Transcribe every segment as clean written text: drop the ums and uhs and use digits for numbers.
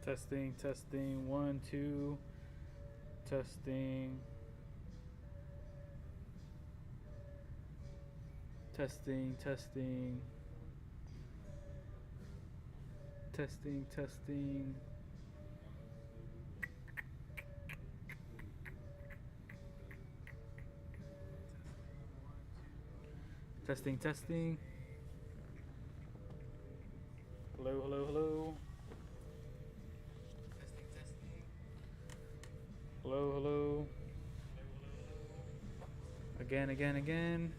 Testing, testing, 1, 2, testing, testing, testing, testing, testing. Testing, testing. Hello, hello, hello. Testing, testing. Hello, hello. Again, again, again.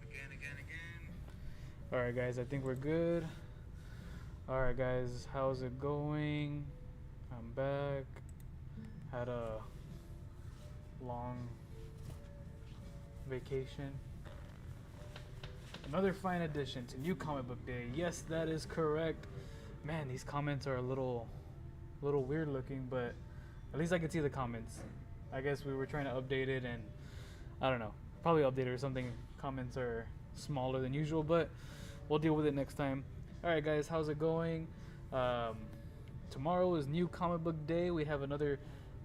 Again, again, again. Alright, guys, I think we're good. Alright, guys, how's it going? I'm back. Had a long vacation. Another fine addition to New Comic Book Day. Yes, that is correct. Man, these comments are a little weird looking, but at least I can see the comments. I guess we were trying to update it, and I don't know, probably update it or something. Comments are smaller than usual, but we'll deal with it next time. Alright, guys, how's it going? Tomorrow is New Comic Book Day. We have another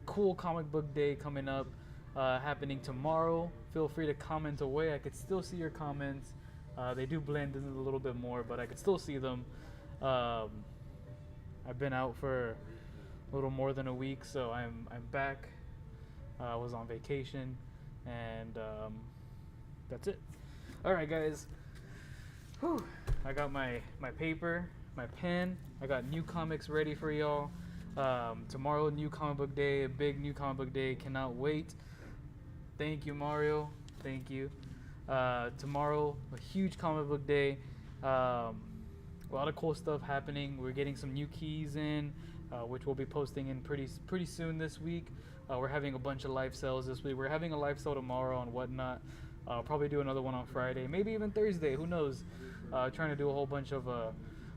cool comic book day coming up, happening tomorrow. Feel free to comment away. I could still see your comments. They do blend in a little bit more, but I could still see them. I've been out for a little more than a week, so I'm back. I was on vacation, and that's it. All right, guys. Whew. I got my paper, my pen. I got new comics ready for y'all. Tomorrow, New Comic Book Day, a big New Comic Book Day. Cannot wait. Thank you, Mario. Thank you. Tomorrow, a huge comic book day. A lot of cool stuff happening. We're getting some new keys in, which we'll be posting in pretty soon this week. We're having a bunch of live sales this week. We're having a live sale tomorrow and whatnot. I'll probably do another one on Friday, maybe even Thursday. Who knows? Trying to do a whole bunch of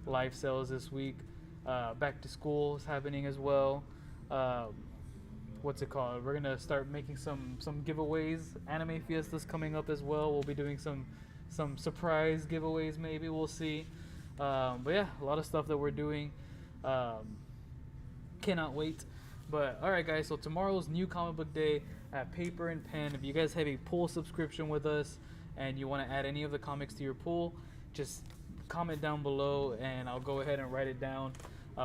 live sales this week. Back to school is happening as well. What's it called? We're gonna start making some giveaways. Anime Fiesta's coming up as well. We'll be doing some surprise giveaways. Maybe we'll see. But yeah, a lot of stuff that we're doing. Cannot wait. But all right, guys. So tomorrow's New Comic Book Day at Paper and Pen. If you guys have a pool subscription with us and you want to add any of the comics to your pool, just comment down below and I'll go ahead and write it down.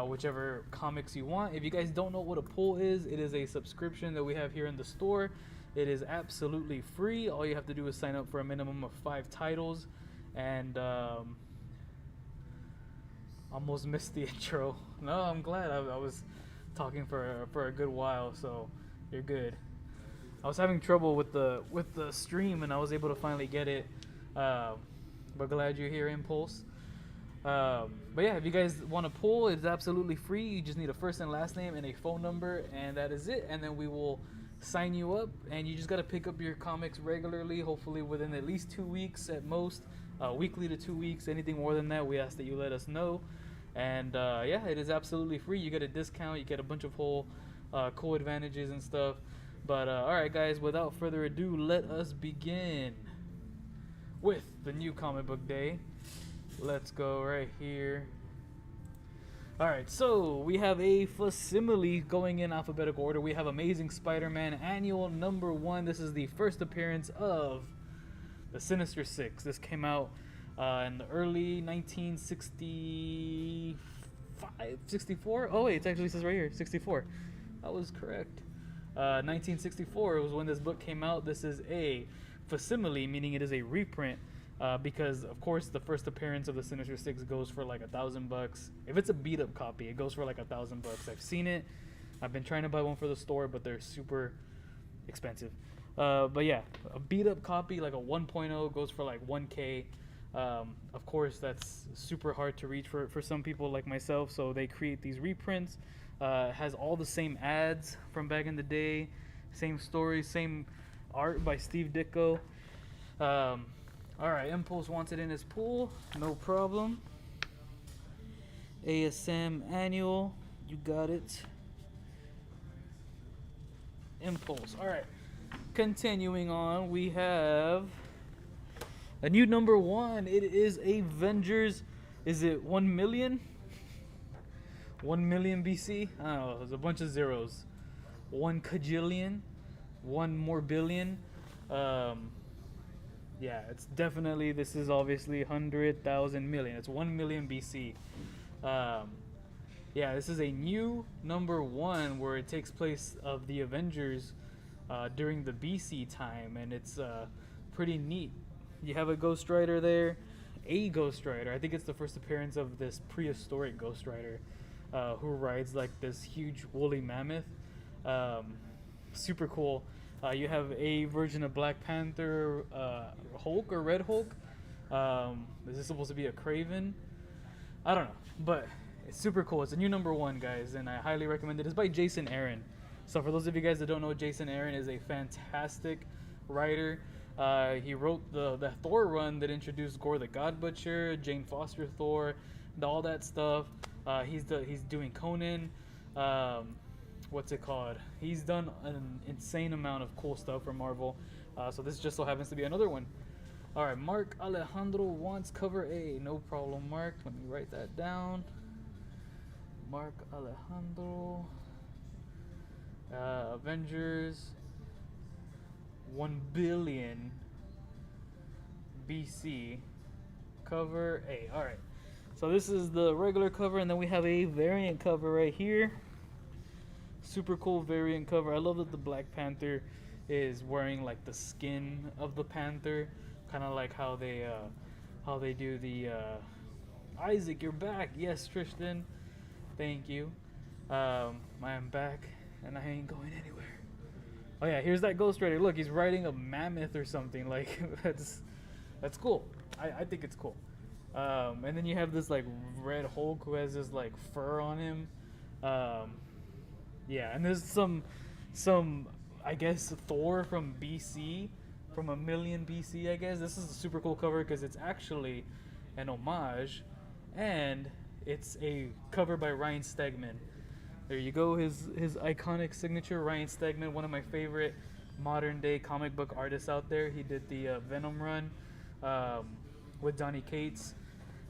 Whichever comics you want. If you guys don't know what a pull is, it is a subscription that we have here in the store. It is absolutely free. All you have to do is sign up for a minimum of 5 titles. And almost missed the intro. No, I'm glad. I was talking for a good while, so you're good. I was having trouble with the stream, and I was able to finally get it. But glad you're here, Impulse. But yeah, if you guys want to pull, it's absolutely free. You just need a first and last name and a phone number, and that is it. And then we will sign you up, and you just got to pick up your comics regularly, hopefully within at least 2 weeks at most, weekly to 2 weeks. Anything more than that, we ask that you let us know. And yeah, it is absolutely free. You get a discount, you get a bunch of whole cool advantages and stuff. But all right, guys, without further ado, let us begin with the New Comic Book Day. Let's go right here. Alright, so we have a facsimile going in alphabetical order. We have Amazing Spider-Man Annual number 1. This is the first appearance of the Sinister Six. This came out in the early 1965, 64? Oh wait, it actually says right here, 64. That was correct. 1964 was when this book came out. This is a facsimile, meaning it is a reprint. Because of course the first appearance of the Sinister Six goes for like $1,000. If it's a beat up copy, it goes for like $1,000. I've seen it. I've been trying to buy one for the store, but they're super expensive. But yeah, a beat up copy like a 1.0 goes for like 1K. Of course that's super hard to reach for some people like myself, so they create these reprints. Has all the same ads from back in the day, same stories, same art by Steve Ditko. Alright, Impulse wants it in his pool. No problem. ASM Annual. You got it. Impulse. Alright. Continuing on, we have A new number one. It is Avengers. Is it 1 million? 1 million BC? I don't know. There's a bunch of zeros. 1 cajillion. 1 more billion. Um, yeah, it's definitely, this is obviously 100,000 million. It's 1 million BC. Um, yeah, this is a new number one where it takes place of the Avengers during the BC time, and it's pretty neat. You have a Ghost Rider there, a Ghost Rider. I think it's the first appearance of this prehistoric Ghost Rider who rides like this huge woolly mammoth. Super cool. You have a version of Black Panther, Hulk or Red Hulk. Is this supposed to be a Craven? I don't know, but it's super cool. It's a new number one, guys, and I highly recommend it. It's by Jason Aaron. So for those of you guys that don't know, Jason Aaron is a fantastic writer. He wrote the Thor run that introduced Gore the God Butcher, Jane Foster Thor, all that stuff. He's doing Conan. What's it called? He's done an insane amount of cool stuff for Marvel. So this just so happens to be another one. All right, Mark Alejandro wants cover A. No problem, Mark. Let me write that down. Mark Alejandro. Avengers 1 billion BC. Cover A. All right. So this is the regular cover, and then we have a variant cover right here. Super cool variant cover. I love that the Black Panther is wearing like the skin of the panther, kind of like how they do the Isaac, you're back. Yes, Tristan, thank you. I am back and I ain't going anywhere. Oh yeah, here's that Ghost Rider. Look, he's riding a mammoth or something. Like that's cool. I think it's cool. And then you have this like Red Hulk who has this like fur on him. Yeah, and there's some I guess Thor from BC, from a million BC, I guess. This is a super cool cover because it's actually an homage, and it's a cover by Ryan Stegman. There you go, his iconic signature, Ryan Stegman, one of my favorite modern day comic book artists out there. He did the Venom run with Donny Cates,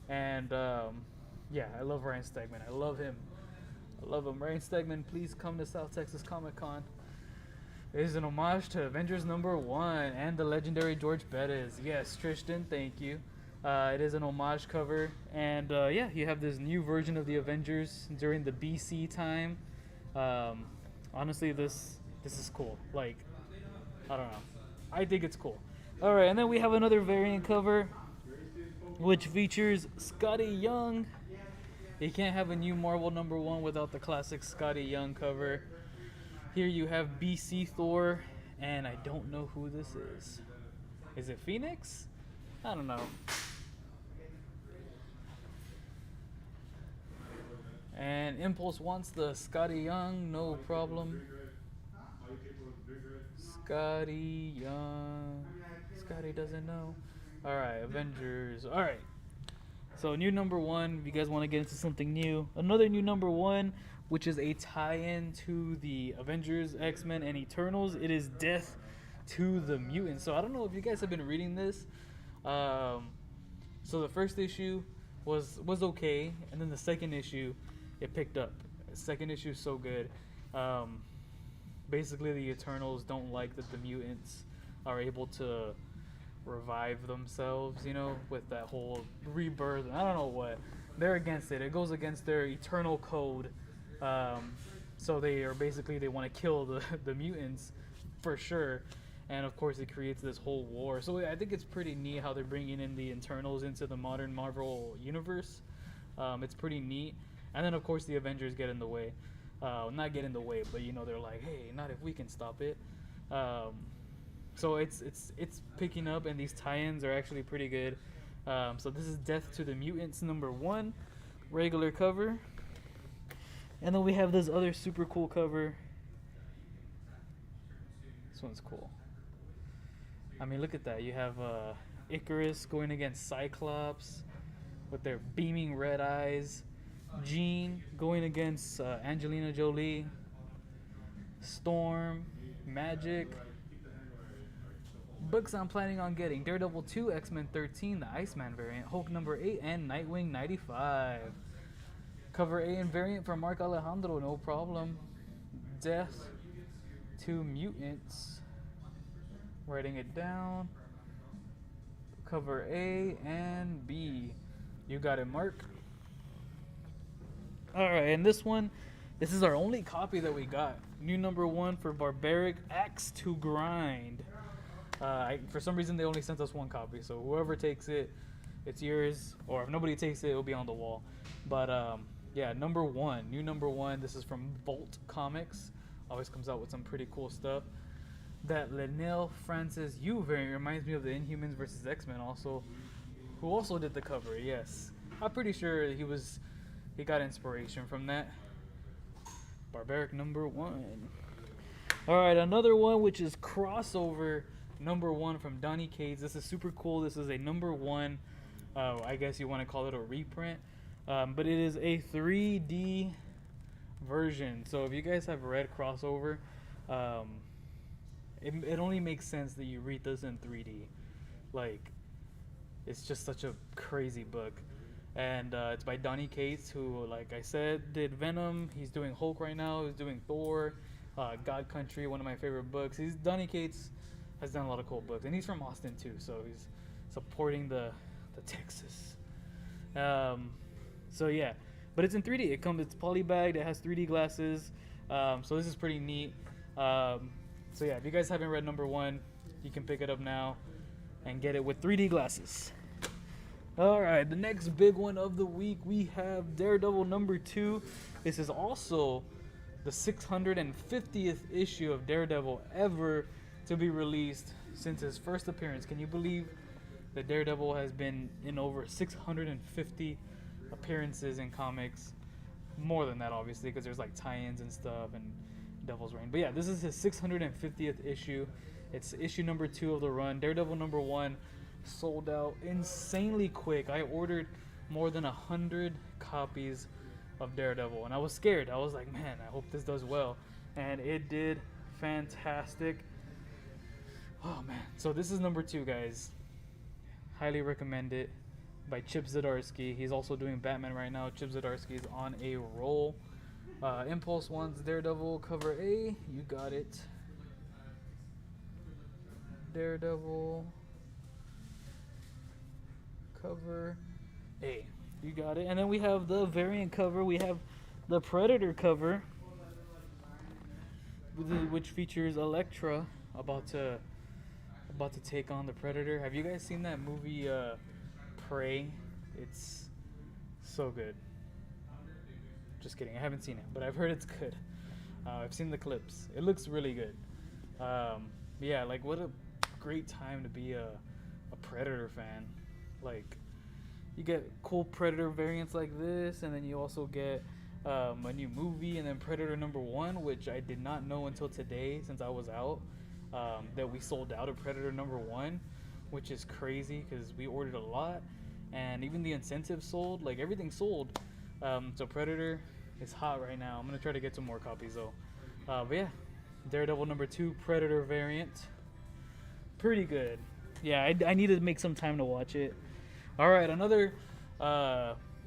and yeah, I love Ryan Stegman. I love him. Ryan Stegman, please come to South Texas Comic Con. It is an homage to Avengers number 1 and the legendary George Bettis. Yes, Tristan, thank you. It is an homage cover, and yeah, you have this new version of the Avengers during the BC time. Honestly, this is cool. Like, I don't know. I think it's cool. All right, and then we have another variant cover, which features Scotty Young. You can't have a new Marvel number 1 without the classic Scotty Young cover. Here you have BC Thor, and I don't know who this is. Is it Phoenix? I don't know. And Impulse wants the Scotty Young, no problem. Scotty Young. Scotty doesn't know. Alright, Avengers. Alright. So new number 1, if you guys want to get into something new. Another new number 1, which is a tie-in to the Avengers, X-Men, and Eternals. It is Death to the Mutants. So I don't know if you guys have been reading this. So the first issue was okay, and then the second issue, it picked up. The second issue is so good. Basically, the Eternals don't like that the mutants are able to revive themselves, you know, with that whole rebirth. I don't know what. They're against it. It goes against their eternal code. So they want to kill the mutants for sure. And of course, it creates this whole war. So I think it's pretty neat how they're bringing in the Eternals into the modern Marvel universe. It's pretty neat. And then of course the Avengers get in the way. Not get in the way, but you know, they're like, hey, not if we can stop it. So it's picking up, and these tie-ins are actually pretty good. So this is Death to the Mutants number 1, regular cover. And then we have this other super cool cover. This one's cool. I mean, look at that. You have Icarus going against Cyclops with their beaming red eyes. Jean going against Angelina Jolie. Storm, Magic, Books I'm planning on getting: Daredevil 2, X-Men 13, the Iceman variant, Hulk number 8, and Nightwing 95. Cover A and variant for Mark Alejandro, no problem. Death to Mutants. Writing it down. Cover A and B. You got it, Mark. Alright, and this is our only copy that we got. New number 1 for Barbaric Axe to Grind. For some reason, they only sent us 1 copy, so whoever takes it, it's yours. Or if nobody takes it, it'll be on the wall. But yeah, number 1, new number 1. This is from Bolt Comics. Always comes out with some pretty cool stuff. That Linnell Francis Yu variant reminds me of the Inhumans versus X-Men, who also did the cover. Yes, I'm pretty sure he got inspiration from that. Barbaric number 1. All right, another one which is crossover number 1 from Donny Cates. This is super cool. This is a number 1. I guess you want to call it a reprint, but it is a 3D version. So if you guys have read crossover, it only makes sense that you read this in 3D. Like, it's just such a crazy book. And it's by Donny Cates, who, like I said, did Venom. He's doing Hulk right now. He's doing Thor, God Country, one of my favorite books. Donny Cates has done a lot of cool books, and he's from Austin too, so he's supporting the Texas. So yeah, but it's in 3D. It's polybagged. It has 3D glasses. So this is pretty neat. So yeah, if you guys haven't read number 1, you can pick it up now and get it with 3D glasses. All right, the next big one of the week, we have Daredevil number 2. This is also the 650th issue of Daredevil ever to be released since his first appearance. Can you believe that Daredevil has been in over 650 appearances in comics? More than that, obviously, because there's like tie-ins and stuff and Devil's Reign. But yeah, this is his 650th issue. It's issue number 2 of the run. Daredevil number 1 sold out insanely quick. I ordered more than 100 copies of Daredevil, and I was scared. I was like, man, I hope this does well. And it did fantastic. Oh man. So this is number 2, guys. Highly recommend it. By Chip Zdarsky. He's also doing Batman right now. Chip Zdarsky is on a roll. Impulse wants Daredevil cover A. You got it. Daredevil cover A. You got it. And then we have the variant cover. We have the Predator cover, which features Elektra about to take on the Predator. Have you guys seen that movie Prey? It's so good. Just kidding, I haven't seen it, but I've heard it's good. I've seen the clips. It looks really good. Yeah, like, what a great time to be a Predator fan. Like, you get cool Predator variants like this, and then you also get a new movie, and then Predator number 1, which I did not know until today, since I was out, that we sold out of Predator number 1, which is crazy because we ordered a lot, and even the incentives sold. Like, everything sold. So Predator is hot right now. I'm gonna try to get some more copies though. But yeah, Daredevil number 2 Predator variant, pretty good. Yeah, I need to make some time to watch it. All right, another.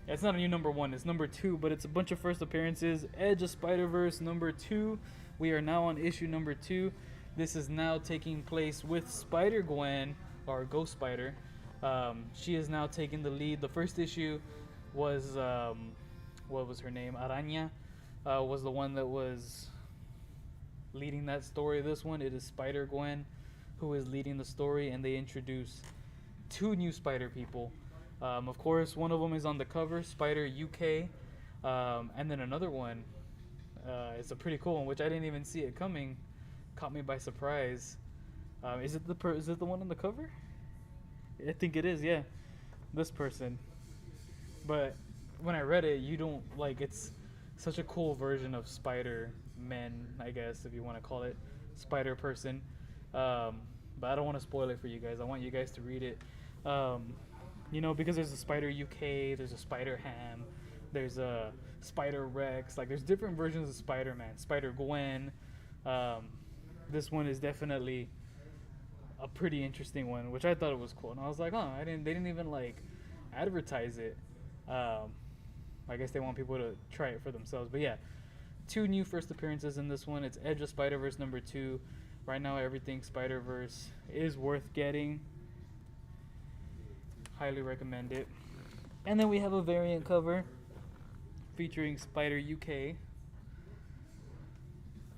It's not a new number 1. It's number 2, but it's a bunch of first appearances. Edge of Spider-Verse number 2. We are now on issue number 2. This is now taking place with Spider-Gwen, or Ghost Spider. She is now taking the lead. The first issue was what was her name? Araña was the one that was leading that story. This one, it is Spider-Gwen who is leading the story, and they introduce 2 new Spider people. Of course, one of them is on the cover, Spider UK, and then another one is a pretty cool one, which I didn't even see it coming. Caught me by surprise. Is it the one on the cover? I think it is. Yeah, this person. But when I read it, you don't like. It's such a cool version of Spider-Man, I guess, if you want to call it Spider Person. But I don't want to spoil it for you guys. I want you guys to read it. You know, because there's a Spider UK, there's a Spider Ham, there's a Spider Rex. Like, there's different versions of Spider-Man. Spider Gwen. This one is definitely a pretty interesting one, which I thought it was cool. And I was like, oh, they didn't even like advertise it. I guess they want people to try it for themselves. But yeah, 2 new first appearances in this one. It's Edge of Spider-Verse number 2. Right now, everything Spider-Verse is worth getting. Highly recommend it. And then we have a variant cover featuring Spider UK.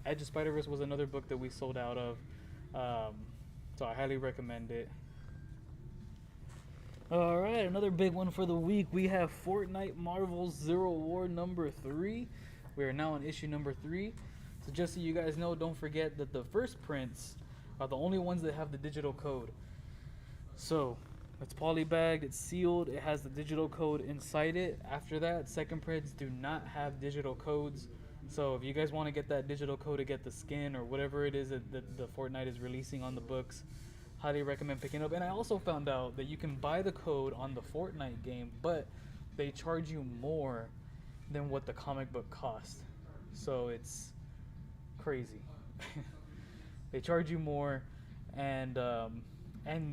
Edge of Spider-Verse was another book that we sold out of, so I highly recommend it. All right, another big one for the week. We have Fortnite Marvel's Zero War number 3. We are now on issue number 3. So just so you guys know, don't forget that the first prints are the only ones that have the digital code. So it's polybagged, it's sealed, it has the digital code inside it. After that, second prints do not have digital codes. So if you guys want to get that digital code to get the skin or whatever it is that the Fortnite is releasing on the books, highly recommend picking up. And I also found out that you can buy the code on the Fortnite game, but they charge you more than what the comic book cost. So it's crazy. They charge you more, and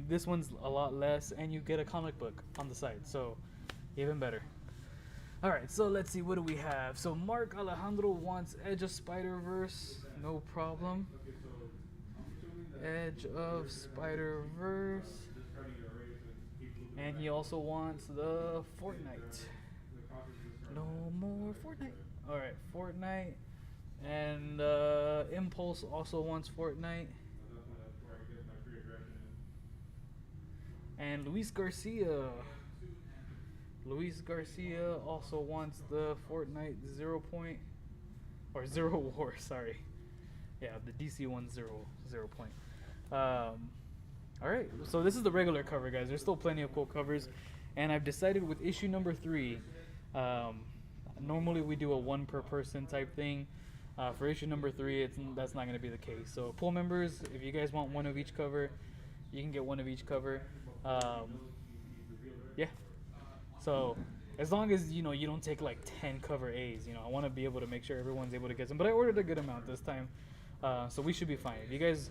this one's a lot less, and you get a comic book on the side, so even better. All right, so let's see, what do we have? So Mark Alejandro wants Edge of Spider-Verse, no problem. Edge of Spider-Verse, and he also wants the Fortnite. No more Fortnite. All right, Fortnite. And Impulse also wants Fortnite. And Luis Garcia also wants the Fortnite 0 War, sorry. Yeah, the DC one 0 point. Alright, so this is the regular cover, guys. There's still plenty of cool covers. And I've decided with issue number 3, normally we do a 1 per person type thing. For issue number 3, that's not going to be the case. So pool members, if you guys want 1 of each cover, you can get 1 of each cover. Yeah. So as long as you don't take like 10 cover A's, I want to be able to make sure everyone's able to get some. But I ordered a good amount this time, so we should be fine. If you guys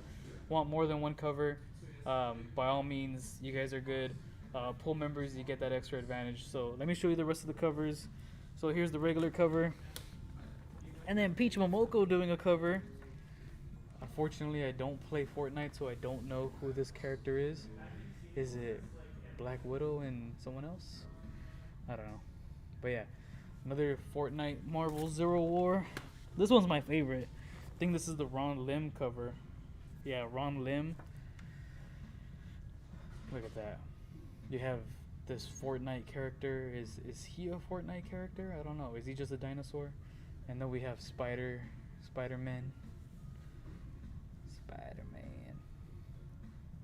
want more than 1 cover, by all means, you guys are good. Pool members, you get that extra advantage. So let me show you the rest of the covers. So here's the regular cover. And then Peach Momoko doing a cover. Unfortunately, I don't play Fortnite, so I don't know who this character is. Is it Black Widow and someone else? I don't know. But yeah, another Fortnite Marvel Zero War. This one's my favorite. I think this is the Ron Lim cover. Yeah, Ron Lim. Look at that. You have this Fortnite character. Is he a Fortnite character? I don't know. Is he just a dinosaur? And then we have Spider-Man.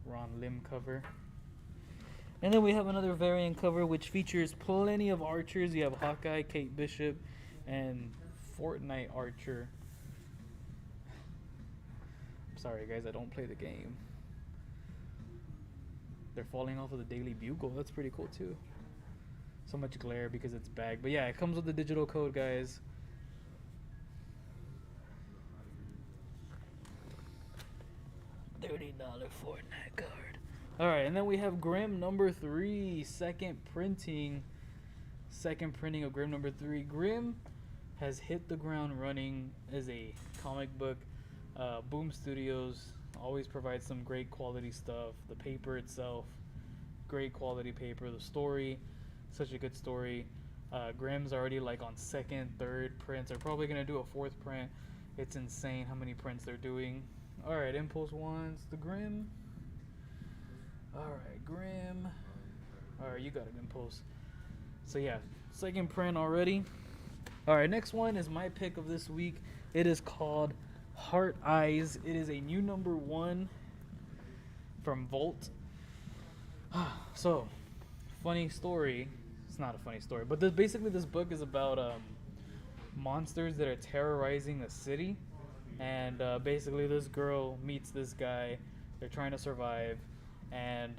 Ron Lim cover. And then we have another variant cover which features plenty of archers. You have Hawkeye, Kate Bishop, and Fortnite Archer. I'm sorry guys, I don't play the game. They're falling off of the Daily Bugle. That's pretty cool too. So much glare because it's bagged. But yeah, it comes with the digital code, guys. $30 Fortnite card. Alright, and then we have Grimm number 3, second printing of Grimm number 3. Grimm has hit the ground running as a comic book. Boom Studios always provides some great quality stuff. The paper itself, great quality paper. The story, such a good story. Grimm's already like on 2nd, 3rd prints. They're probably going to do a 4th print. It's insane how many prints they're doing. Alright, Impulse wants the Grimm. Alright, Grimm. Alright, you got an Impulse. So yeah, 2nd print already. Alright, next one is my pick of this week. It is called Heart Eyes. It is a new number 1 from Volt. So, funny story. It's not a funny story, but basically this book is about monsters that are terrorizing a city. And basically this girl meets this guy. They're trying to survive. And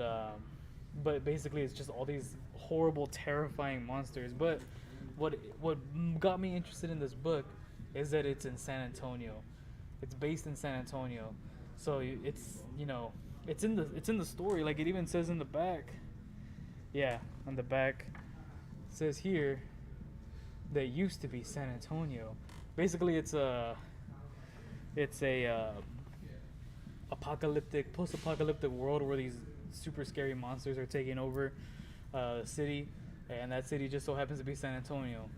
but basically it's just all these horrible, terrifying monsters. But what got me interested in this book is that it's in San Antonio. It's based in San Antonio. So it's, it's in the story. Like it even says in the back. Yeah, on the back it says here that used to be San Antonio. Basically, it's a apocalyptic, post-apocalyptic world where these super scary monsters are taking over the city, and that city just so happens to be San Antonio,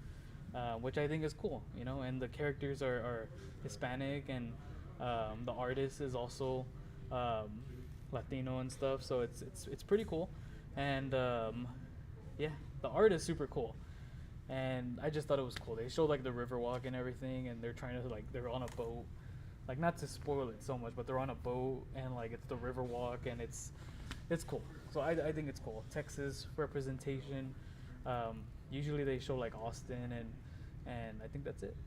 which I think is cool, you know. And the characters are Hispanic, and the artist is also um, Latino and stuff, so it's pretty cool, and yeah, the art is super cool. And I just thought it was cool. They showed like the river walk and everything, and they're trying to like they're on a boat, like not to spoil it so much, but they're on a boat and like it's the river walk and it's cool. So I think it's cool. Texas representation. Usually they show like Austin and I think that's it.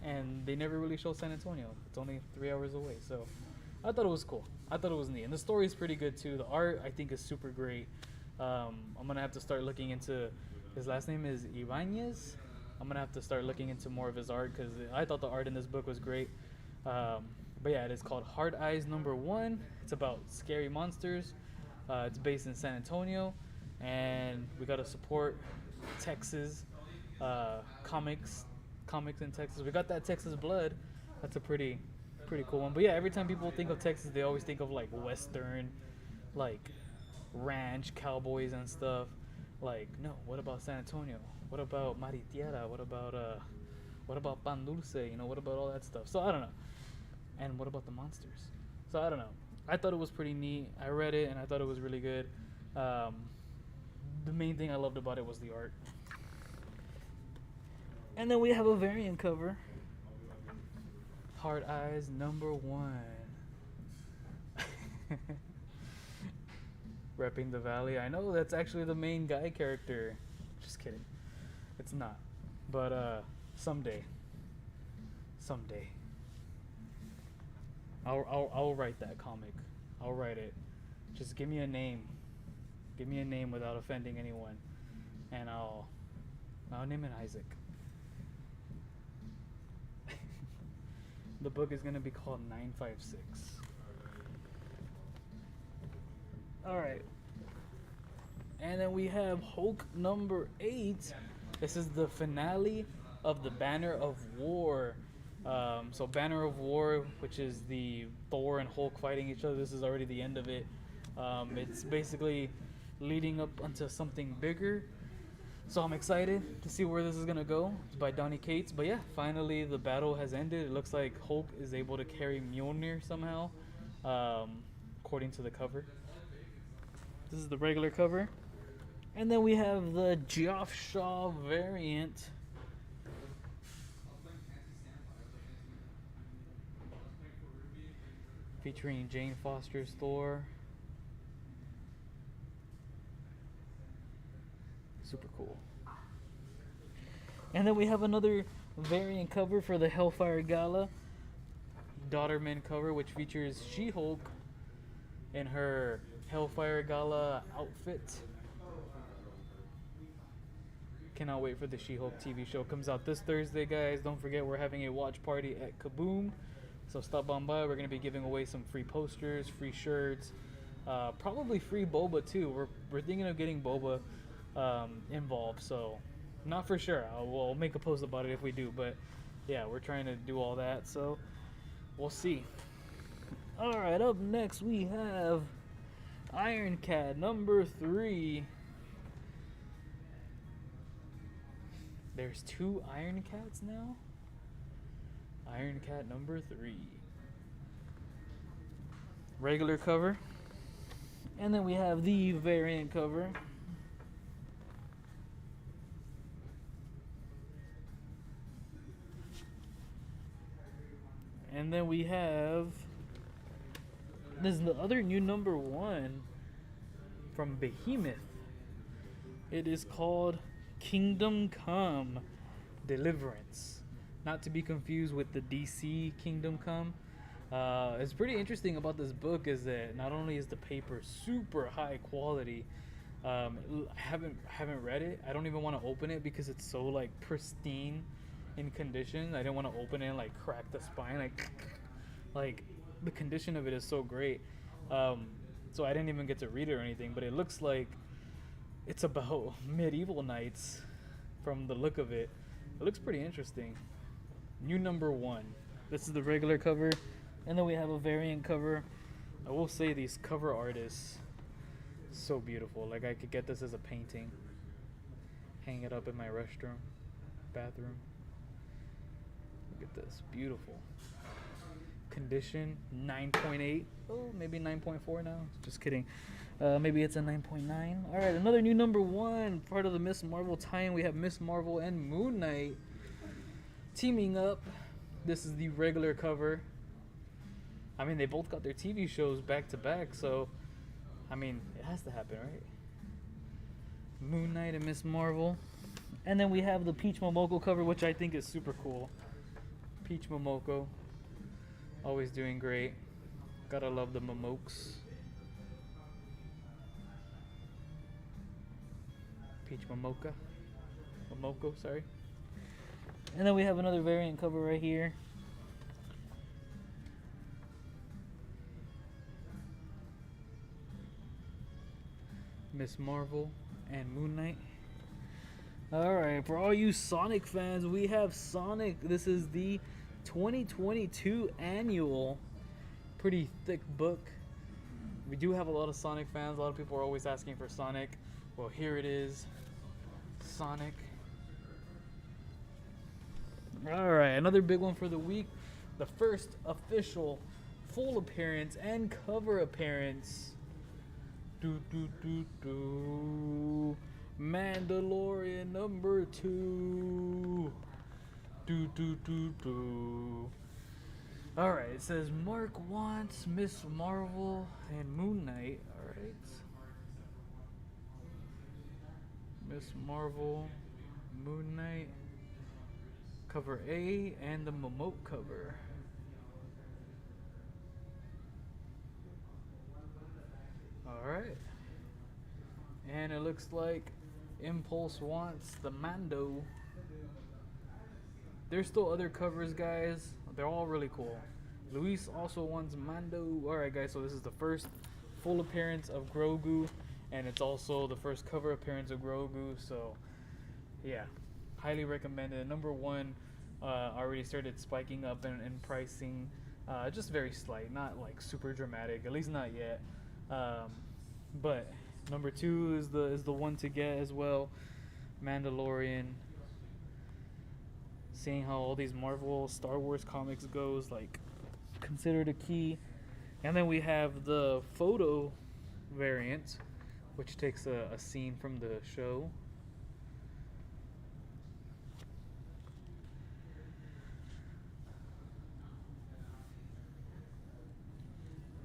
And they never really show San Antonio. It's only 3 hours away. So I thought it was cool. I thought it was neat. And the story is pretty good too. The art I think is super great. I'm gonna have to start looking into. His last name is Ibanez. I'm gonna have to start looking into more of his art because I thought the art in this book was great. But yeah, it is called Hard Eyes #1. It's about scary monsters. It's based in San Antonio, and we gotta support Texas comics in Texas. We got that Texas blood. That's a pretty cool one. But yeah, every time people think of Texas, they always think of like Western, like ranch cowboys and stuff. Like, no, what about San Antonio? What about Maritiera? What about Pan Dulce? You know, what about all that stuff? So I don't know. And what about the monsters? So I don't know. I thought it was pretty neat. I read it and I thought it was really good. The main thing I loved about it was the art. And then we have a variant cover. Hard Eyes #1. Repping the Valley. I know that's actually the main guy character. Just kidding. It's not. But someday. Someday. I'll write that comic. I'll write it. Just give me a name. Give me a name without offending anyone. And I'll name it Isaac. The book is gonna be called 956. Alright. And then we have Hulk #8. This is the finale of the Banner of War. So Banner of War, which is the Thor and Hulk fighting each other, this is already the end of it. It's basically leading up onto something bigger. So I'm excited to see where this is going to go. It's by Donny Cates. But yeah, finally the battle has ended. It looks like Hulk is able to carry Mjolnir somehow, according to the cover. This is the regular cover. And then we have the Geoff Shaw variant. Featuring Jane Foster's Thor. Super cool. And then we have another variant cover for the Hellfire Gala. Daughterman cover, which features She-Hulk in her Hellfire Gala outfit. Cannot wait for the She-Hulk TV show. Comes out this Thursday, guys. Don't forget we're having a watch party at Kaboom. So stop on by. We're going to be giving away some free posters, free shirts, probably free boba too. We're thinking of getting boba involved. So not for sure. We'll make a post about it if we do. But yeah, we're trying to do all that. So we'll see. All right, up next we have Iron Cat #3. There's 2 Iron Cats now. Iron Cat #3. Regular cover. And then we have the variant cover. And then we have, this is the other new #1 from Behemoth. It is called Kingdom Come Deliverance. Not to be confused with the DC Kingdom Come. It's pretty interesting about this book is that not only is the paper super high quality, I haven't read it. I don't even want to open it because it's so like pristine in condition. I didn't want to open it and like crack the spine. Like the condition of it is so great. so I didn't even get to read it or anything. But it looks like it's about medieval knights from the look of it. It looks pretty interesting. New number 1. This is the regular cover, and then we have a variant cover. I will say these cover art is so beautiful. Like I could get this as a painting, hang it up in my restroom, bathroom. Look at this, beautiful. Condition 9.8. Oh, maybe 9.4 now. Just kidding. Maybe it's a 9.9. All right, another new number 1, part of the Miss Marvel tie-in. We have Miss Marvel and Moon Knight teaming up. This is the regular cover. I mean, they both got their TV shows back to back, so I mean, it has to happen, right? Moon Knight and Miss Marvel. And then we have the Peach Momoko cover, which I think is super cool. Peach Momoko, always doing great. Gotta love the Momokes. Peach Momoko, sorry. And then we have another variant cover right here. Miss Marvel and Moon Knight. Alright, for all you Sonic fans, we have Sonic. This is the 2022 annual. Pretty thick book. We do have a lot of Sonic fans. A lot of people are always asking for Sonic. Well, here it is. Sonic. Alright, another big one for the week. The first official full appearance and cover appearance. Mandalorian number 2. Alright, it says Mark wants Miss Marvel and Moon Knight. Alright. Miss Marvel, Moon Knight, cover A, and the Momote cover. Alright. And it looks like Impulse wants the Mando. There's still other covers, guys. They're all really cool. Luis also wants Mando. Alright, guys, so this is the first full appearance of Grogu, and it's also the first cover appearance of Grogu, so yeah, highly recommended. Number 1 already started spiking up in pricing, just very slight, not like super dramatic, at least not yet. But number 2 is the one to get as well. Mandalorian. Seeing how all these Marvel, Star Wars comics goes, like, considered a key. And then we have the photo variant, which takes a scene from the show.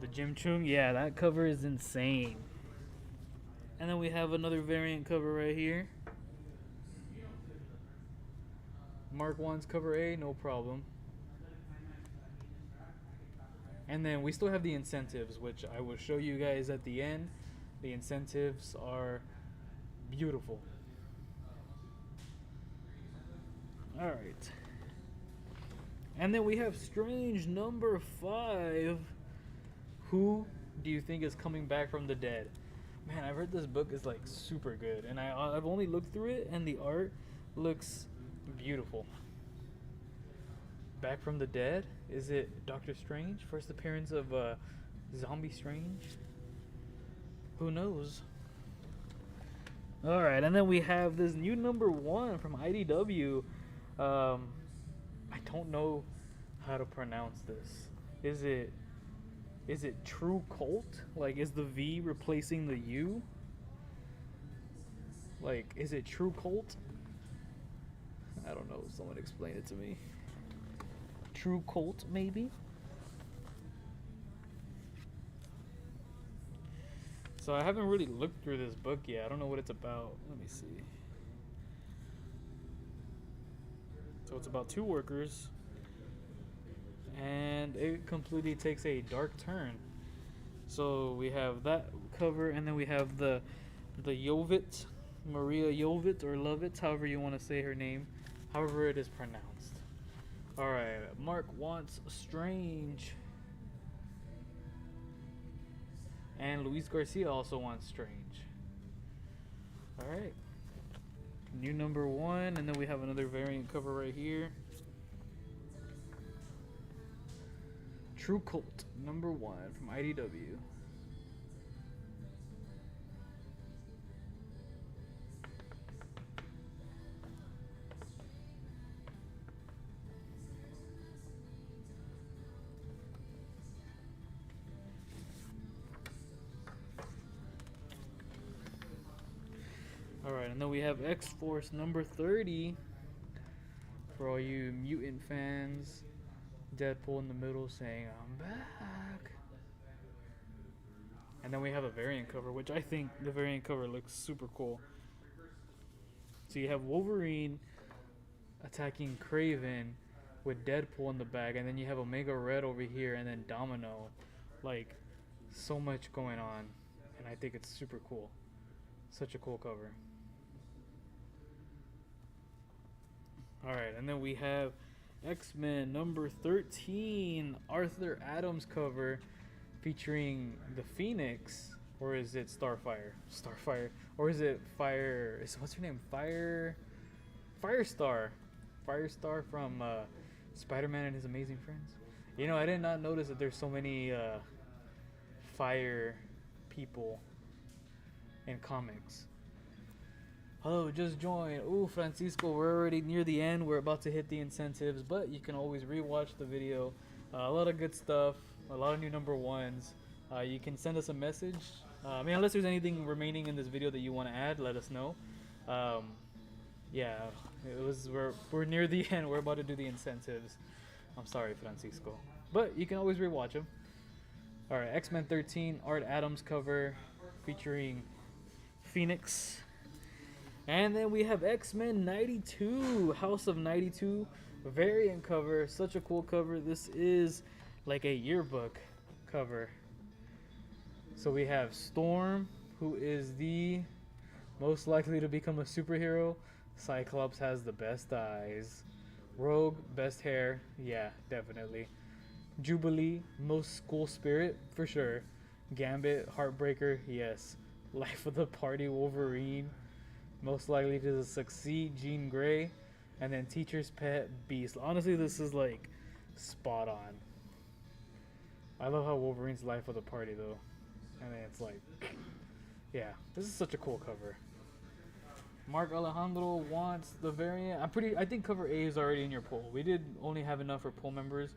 The Jim Chung, yeah, that cover is insane. And then we have another variant cover right here. Mark wants cover A, no problem. And then we still have the incentives, which I will show you guys at the end. The incentives are beautiful. Alright. And then we have Strange number 5. Who do you think is coming back from the dead? Man, I've heard this book is like super good, and I've only looked through it, and the art looks beautiful. Back from the dead? Is it Doctor Strange? First appearance of Zombie Strange? Who knows? Alright, and then we have this new number 1 from IDW. I don't know how to pronounce this. Is it True Cult? Like, is the V replacing the U? Like, is it True Cult? I don't know. Someone explain it to me. True Cult, maybe? So I haven't really looked through this book yet. I don't know what it's about. Let me see. So it's about 2 workers, and it completely takes a dark turn. So we have that cover, and then we have the Jovit, Maria Jovit, or Lovitz, however you want to say her name, however it is pronounced. Alright, Mark wants Strange. And Luis Garcia also wants Strange. All right. New number 1, and then we have another variant cover right here. True Cult number 1 from IDW. Alright, and then we have X-Force number 30 for all you mutant fans. Deadpool in the middle saying, "I'm back." And then we have a variant cover, which I think the variant cover looks super cool. So you have Wolverine attacking Kraven with Deadpool in the back, and then you have Omega Red over here, and then Domino. Like, so much going on, and I think it's super cool. Such a cool cover. Alright, and then we have X-Men number 13, Arthur Adams cover featuring the Phoenix, or is it Starfire? Starfire, or is it Fire? What's her name? Firestar from Spider-Man and His Amazing Friends. You know, I did not notice that there's so many fire people in comics. Hello, just joined. Ooh, Francisco, we're already near the end. We're about to hit the incentives, but you can always rewatch the video. A lot of good stuff, a lot of new number 1s. You can send us a message. I mean, unless there's anything remaining in this video that you want to add, let us know. Yeah, we're near the end. We're about to do the incentives. I'm sorry, Francisco, but you can always rewatch them. All right, X-Men 13, Art Adams cover featuring Phoenix. And then we have X-Men 92, House of 92 variant cover. Such a cool cover. This is like a yearbook cover. So we have Storm, who is the most likely to become a superhero. Cyclops has the best eyes. Rogue, best hair. Yeah, definitely. Jubilee, most school spirit, for sure. Gambit, Heartbreaker, yes. Life of the Party, Wolverine. Most likely to succeed, Jean Grey. And then Teacher's Pet, Beast. Honestly, this is like spot on. I love how Wolverine's life of the party though. And then it's like, yeah, this is such a cool cover. Mark Alejandro wants the variant. I think cover A is already in your pool. We did only have enough for pool members.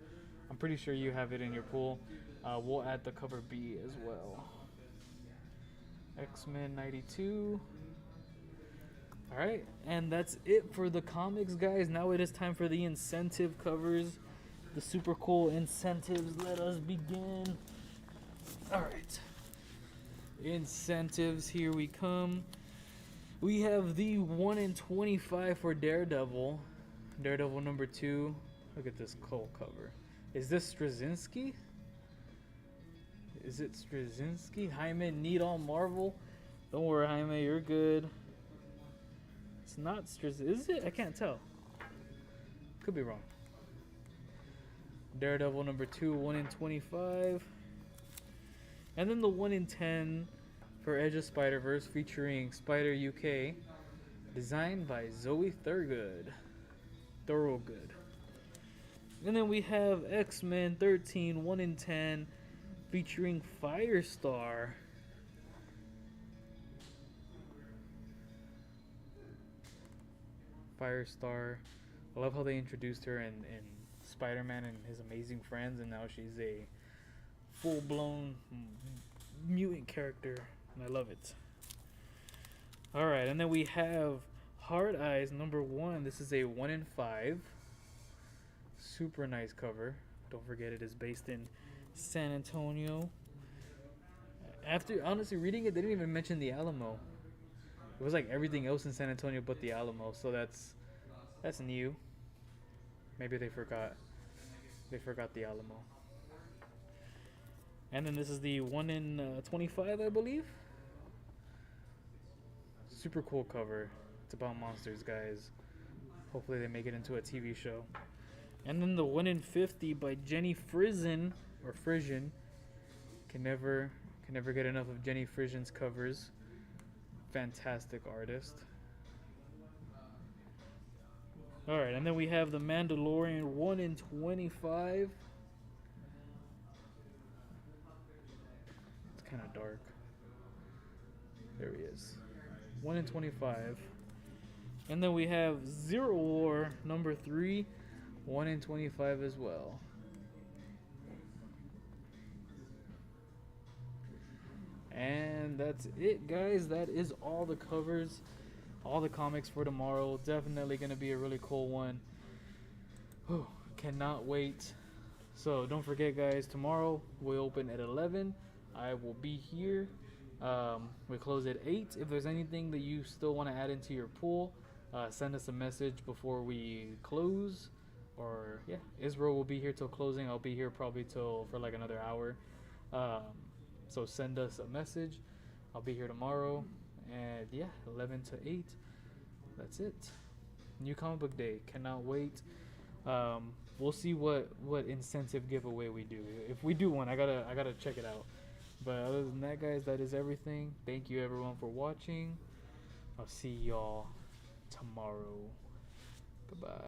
I'm pretty sure you have it in your pool. We'll add the cover B as well. X-Men 92. Alright, and that's it for the comics, guys. Now it is time for the incentive covers. The super cool incentives. Let us begin. Alright. Incentives, here we come. We have the 1 in 25 for Daredevil. Daredevil number 2. Look at this cool cover. Is this Straczynski? Is it Straczynski? Jaime Need on Marvel? Don't worry, Jaime, you're good. It's not Straczynski. Is it? I can't tell. Could be wrong. Daredevil number 2, 1 in 25. And then the 1 in 10 for Edge of Spider-Verse featuring Spider UK. Designed by Zoe Thorogood. And then we have X-Men 13, 1 in 10 featuring Firestar. Firestar. I love how they introduced her in Spider-Man and His Amazing Friends, and now she's a full-blown mutant character, and I love it. Alright, and then we have Hard Eyes number 1. This is a 1 in 5. Super nice cover. Don't forget it is based in San Antonio. After honestly reading it, they didn't even mention the Alamo. It was like everything else in San Antonio but the Alamo, so that's new. Maybe they forgot the Alamo. And then this is the 1 in 25, I believe. Super cool cover. It's about monsters, guys. Hopefully they make it into a TV show. And then the 1 in 50 by Jenny Frison, or Frisian. Can never Can never get enough of Jenny Frisian's covers. Fantastic artist. Alright, and then we have the Mandalorian 1 in 25. It's kind of dark. There he is. 1 in 25. And then we have Zero War number 3. 1 in 25 as well. And that's it, guys. That is all the covers, all the comics for tomorrow. Definitely going to be a really cool one. Whew, cannot wait. So don't forget, guys, tomorrow we open at 11. I will be here. We close at 8. If there's anything that you still want to add into your pool, send us a message before we close. Or yeah, Israel will be here till closing. I'll be here probably for like another hour. So send us a message. I'll be here tomorrow. And yeah, 11 to 8. That's it. New comic book day. Cannot wait. We'll see what incentive giveaway we do. If we do one, I gotta check it out. But other than that, guys, that is everything. Thank you everyone for watching. I'll see y'all tomorrow. Goodbye.